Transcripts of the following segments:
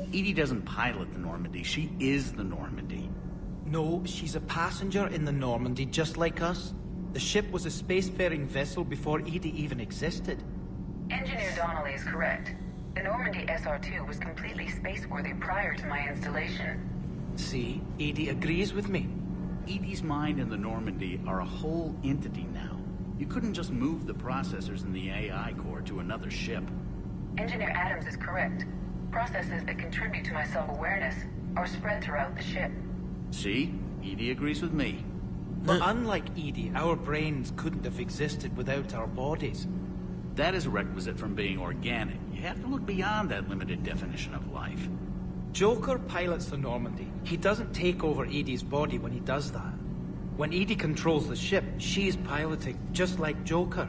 Edie doesn't pilot the Normandy, she is the Normandy. No, she's a passenger in the Normandy, just like us. The ship was a spacefaring vessel before Edie even existed. Engineer Donnelly is correct. The Normandy SR-2 was completely spaceworthy prior to my installation. See, Edie agrees with me. Edie's mind and the Normandy are a whole entity now. You couldn't just move the processors in the AI core to another ship. Engineer Adams is correct. Processes that contribute to my self-awareness are spread throughout the ship. See? Edie agrees with me. But unlike Edie, our brains couldn't have existed without our bodies. That is a requisite from being organic. You have to look beyond that limited definition of life. Joker pilots the Normandy. He doesn't take over Edie's body when he does that. When Edie controls the ship, she's piloting, just like Joker.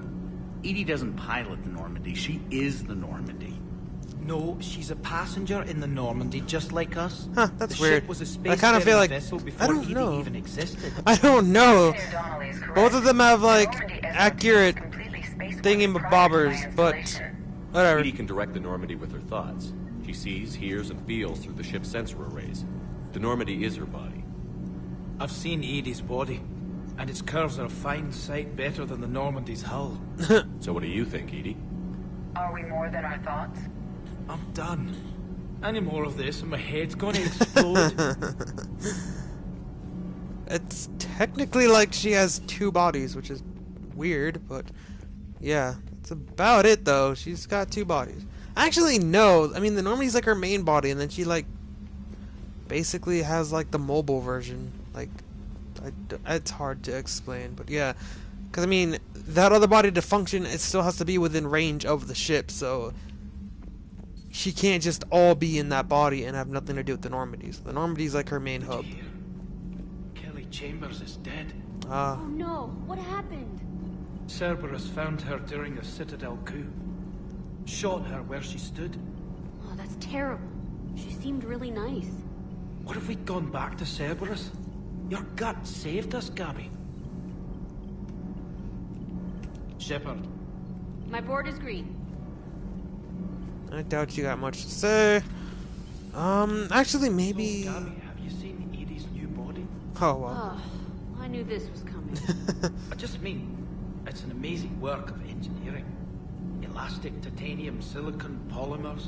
Edie doesn't pilot the Normandy, she is the Normandy. No, she's a passenger in the Normandy, just like us. Huh, that's the weird. Ship was a I kind of feel like vessel before I don't Edie know. even existed. I don't know. Engineer Donnelly is correct. Both of them have like The Normandy SR-2 accurate was completely spaceworthy thingy-bobbers, prior to my but installation. whatever. Edie can direct the Normandy with her thoughts. She sees, hears, and feels through the ship's sensor arrays. The Normandy is her body. I've seen Edie's body, and its curves are a fine sight better than the Normandy's hull. So what do you think, Edie? Are we more than our thoughts? I'm done. Any more of this and my head's gonna explode. It's technically like she has two bodies, which is weird, but yeah, that's about it though. She's got two bodies. Actually, no. I mean, the Normandy's like her main body, and then she like basically has like the mobile version. Like, it's hard to explain, but yeah. Because I mean, that other body to function, it still has to be within range of the ship, so she can't just all be in that body and have nothing to do with the Normandy. So the Normandy's like her main hub. Kelly Chambers is dead. Ah. Oh no, what happened? Cerberus found her during the Citadel coup. Shot her where she stood. Oh, that's terrible. She seemed really nice. What if we'd gone back to Cerberus? Your gut saved us, Gabby. Shepard. My board is green. I doubt you got much to say. Actually, maybe. So, Gabby, have you seen Edie's new body? Oh well. Oh, I knew this was coming. I just mean, it's an amazing work of engineering. Elastic titanium silicon polymers,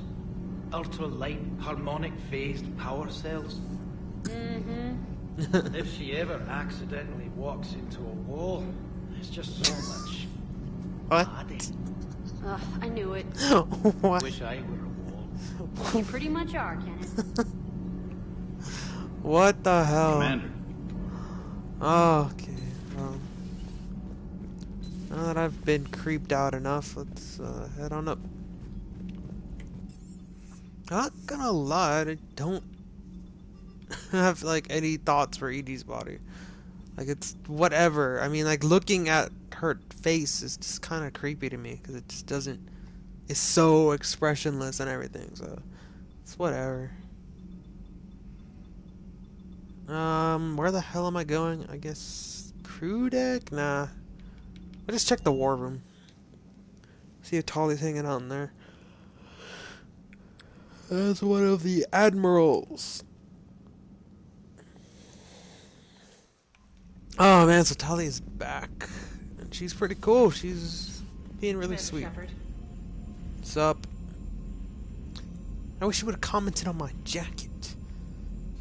ultra-light harmonic phased power cells. Mm-hmm. If she ever accidentally walks into a wall, there's just so much. What? body. I knew it. What? Wish I were a wall. You pretty much are, Kenneth. What the hell? Commander. Okay. Now that I've been creeped out enough, let's head on up. Not gonna lie, I don't have like any thoughts for Edie's body. Like, it's whatever. I mean, like, looking at her face is just kind of creepy to me because it just doesn't. It's so expressionless and everything. So it's whatever. Where the hell am I going? I guess crew deck? Nah. I'll just check the war room. See if Tali's hanging out in there. As one of the admirals. Oh man, so Tali is back. And she's pretty cool. She's being really Commander sweet. Shepard. What's up? I wish she would have commented on my jacket.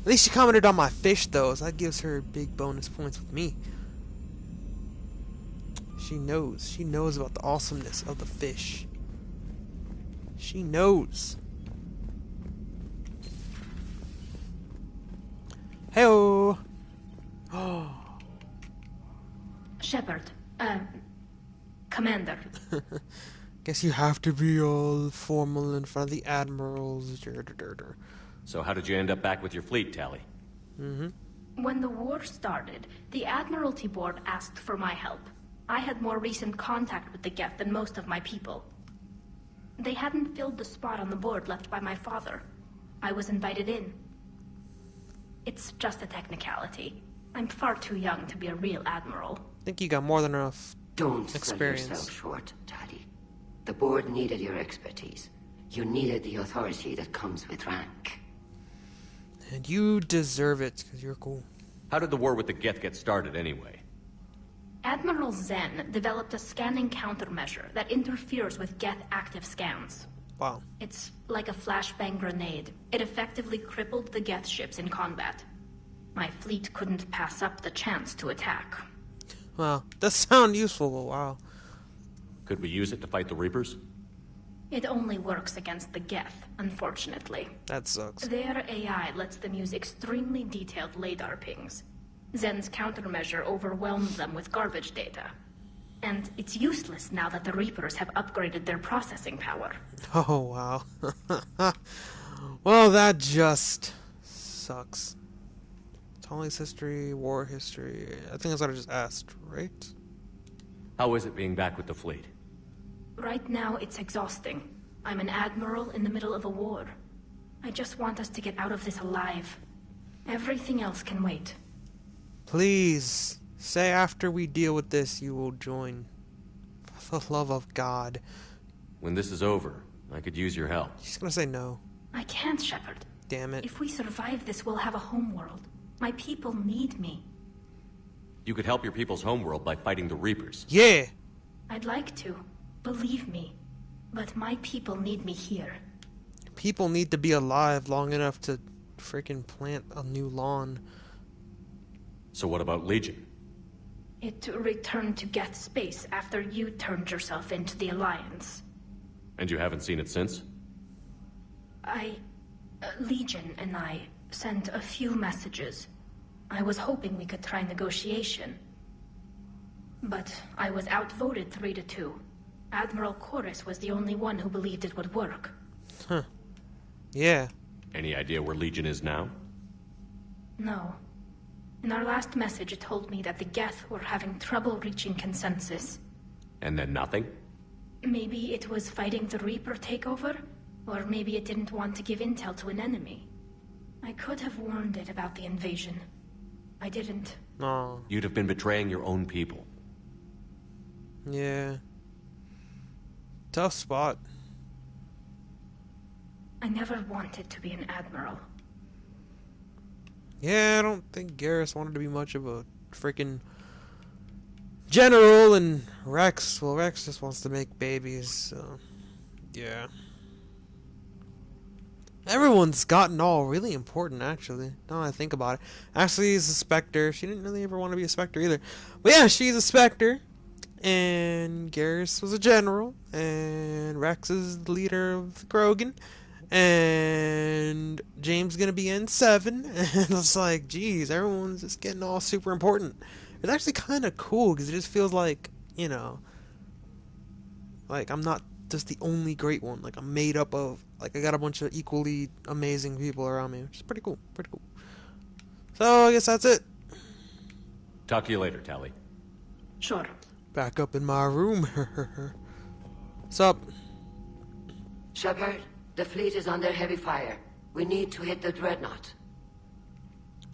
At least she commented on my fish though, so that gives her big bonus points with me. She knows. She knows about the awesomeness of the fish. She knows. Hey-oh! Oh. Shepard, Commander. Guess you have to be all formal in front of the admirals. So how did you end up back with your fleet, Tali? When the war started, the Admiralty Board asked for my help. I had more recent contact with the Geth than most of my people. They hadn't filled the spot on the board left by my father. I was invited in. It's just a technicality. I'm far too young to be a real admiral. I think you got more than enough Don't experience. sell yourself short, Tali. The board needed your expertise. You needed the authority that comes with rank. And you deserve it, because you're cool. How did the war with the Geth get started, anyway? Admiral Zen developed a scanning countermeasure that interferes with Geth active scans. Wow. It's like a flashbang grenade. It effectively crippled the Geth ships in combat. My fleet couldn't pass up the chance to attack. Wow. Does sound useful, but wow. Could we use it to fight the Reapers? It only works against the Geth, unfortunately. That sucks. Their AI lets them use extremely detailed LADAR pings. Zen's countermeasure overwhelmed them with garbage data. And it's useless now that the Reapers have upgraded their processing power. Oh, wow. Well, that just sucks. Tali's history, war history. I think that's what I just asked, right? How is it being back with the fleet? Right now, it's exhausting. I'm an admiral in the middle of a war. I just want us to get out of this alive. Everything else can wait. Please, say after we deal with this, you will join. For the love of God. When this is over, I could use your help. She's gonna say no. I can't, Shepard. Damn it. If we survive this, we'll have a homeworld. My people need me. You could help your people's homeworld by fighting the Reapers. Yeah! I'd like to. Believe me. But my people need me here. People need to be alive long enough to freaking plant a new lawn. So what about Legion? It returned to Geth space after you turned yourself into the Alliance. And you haven't seen it since? Legion and I sent a few messages. I was hoping we could try negotiation. But I was outvoted 3-2. Admiral Chorus was the only one who believed it would work. Huh. Yeah. Any idea where Legion is now? No. In our last message, it told me that the Geth were having trouble reaching consensus. And then nothing? Maybe it was fighting the Reaper takeover? Or maybe it didn't want to give intel to an enemy. I could have warned it about the invasion. I didn't. Oh. You'd have been betraying your own people. Yeah. Tough spot. I never wanted to be an admiral. Yeah, I don't think Garrus wanted to be much of a freaking general, and Rex, well, Rex just wants to make babies, so yeah. Everyone's gotten all really important, actually, now that I think about it. Ashley is a Spectre. She didn't really ever want to be a Spectre either. But yeah, she's a Spectre. And Garrus was a general. And Rex is the leader of Krogan. And James gonna be N7. And it's like, geez, everyone's just getting all super important. It's actually kind of cool, because it just feels like, you know, like I'm not just the only great one. Like, I'm made up of, like, I got a bunch of equally amazing people around me, which is pretty cool. Pretty cool. So, I guess that's it. Talk to you later, Tali. Sure. Back up in my room. What's up? Shepard, the fleet is under heavy fire. We need to hit the dreadnought.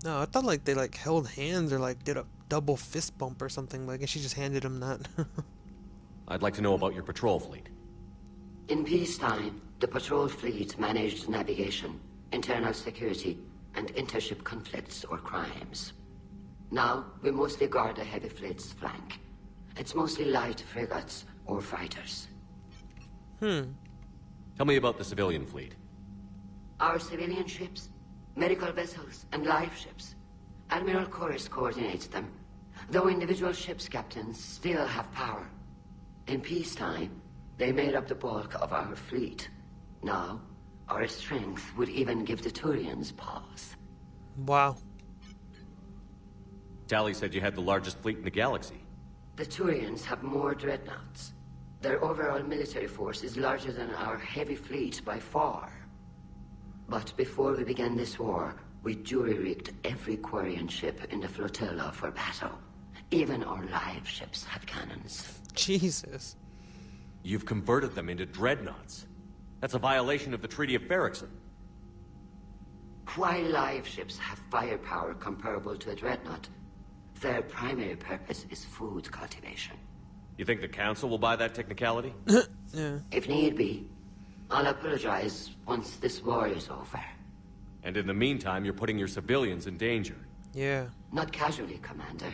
No, I thought, like, they, like, held hands or, like, did a double fist bump or something. Like, she just handed him that. I'd like to know about your patrol fleet. In peacetime, the patrol fleet managed navigation, internal security, and intership conflicts or crimes. Now, we mostly guard the heavy fleet's flank. It's mostly light frigates or fighters. Tell me about the civilian fleet. Our civilian ships, medical vessels, and life ships. Admiral Chorus coordinates them, though individual ships' captains still have power. In peacetime, they made up the bulk of our fleet. Now, our strength would even give the Turians pause. Wow. Tali said you had the largest fleet in the galaxy. The Turians have more dreadnoughts. Their overall military force is larger than our heavy fleet by far. But before we began this war, we jury-rigged every Quarian ship in the flotilla for battle. Even our live ships have cannons. Jesus. You've converted them into dreadnoughts. That's a violation of the Treaty of Ferrixon. While live ships have firepower comparable to a dreadnought, their primary purpose is food cultivation. You think the Council will buy that technicality? Yeah. If need be, I'll apologize once this war is over. And in the meantime, you're putting your civilians in danger. Yeah. Not casually, Commander.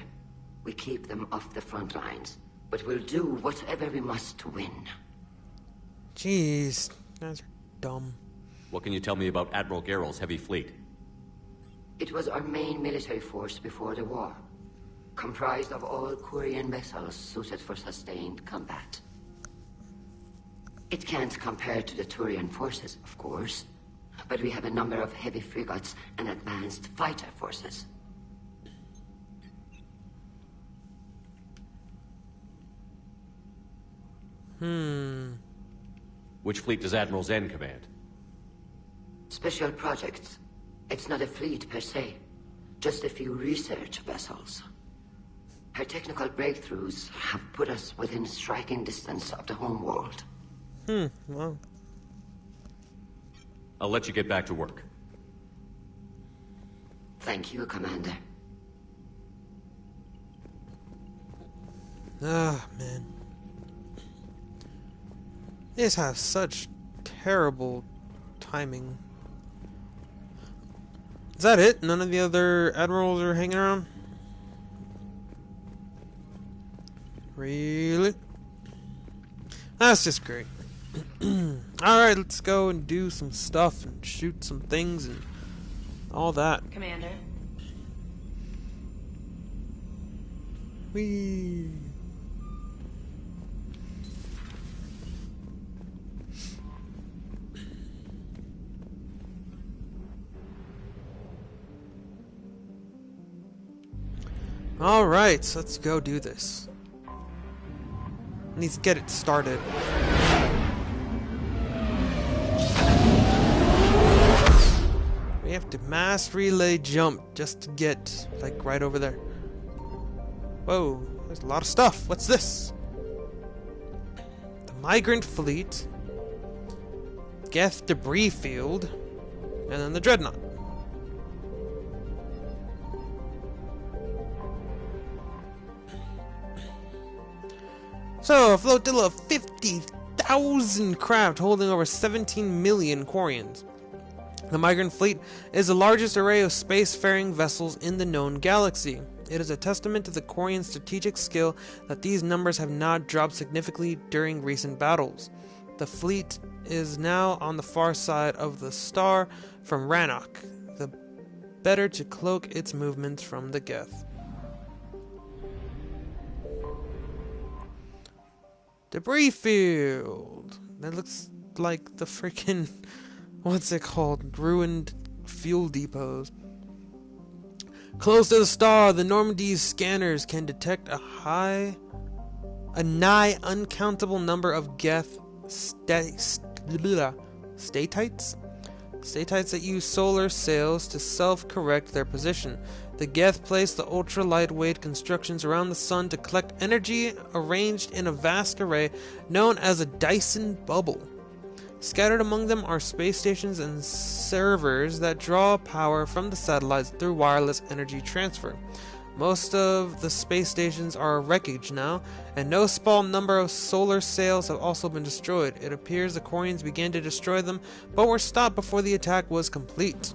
We keep them off the front lines, but we'll do whatever we must to win. Jeez. You guys are dumb. What can you tell me about Admiral Garrel's heavy fleet? It was our main military force before the war, comprised of all Quarian vessels suited for sustained combat. It can't compare to the Turian forces, of course, but we have a number of heavy frigates and advanced fighter forces. Which fleet does Admiral Zen command? Special projects. It's not a fleet per se, just a few research vessels. Her technical breakthroughs have put us within striking distance of the home world. Well. I'll let you get back to work. Thank you, Commander. Ah, man. They just have such terrible timing. Is that it? None of the other admirals are hanging around? Really? That's just great. Alright, let's go and do some stuff and shoot some things and all that. Commander. Whee! Alright, so let's go do this. Let's get it started. We have to mass relay jump just to get, like, right over there. Whoa, there's a lot of stuff. What's this? The Migrant Fleet, Geth Debris Field, and then the Dreadnought. So, a flotilla of 50,000 craft holding over 17 million Quarians. The Migrant Fleet is the largest array of spacefaring vessels in the known galaxy. It is a testament to the Quarian strategic skill that these numbers have not dropped significantly during recent battles. The fleet is now on the far side of the star from Rannoch, the better to cloak its movements from the Geth. Debris field. That looks like the freaking, what's it called? Ruined fuel depots. Close to the star, the Normandy's scanners can detect a nigh uncountable number of Geth statites that use solar sails to self-correct their position. The Geth place the ultra-lightweight constructions around the sun to collect energy arranged in a vast array known as a Dyson bubble. Scattered among them are space stations and servers that draw power from the satellites through wireless energy transfer. Most of the space stations are wreckage now, and no small number of solar sails have also been destroyed. It appears the Quarians began to destroy them, but were stopped before the attack was complete.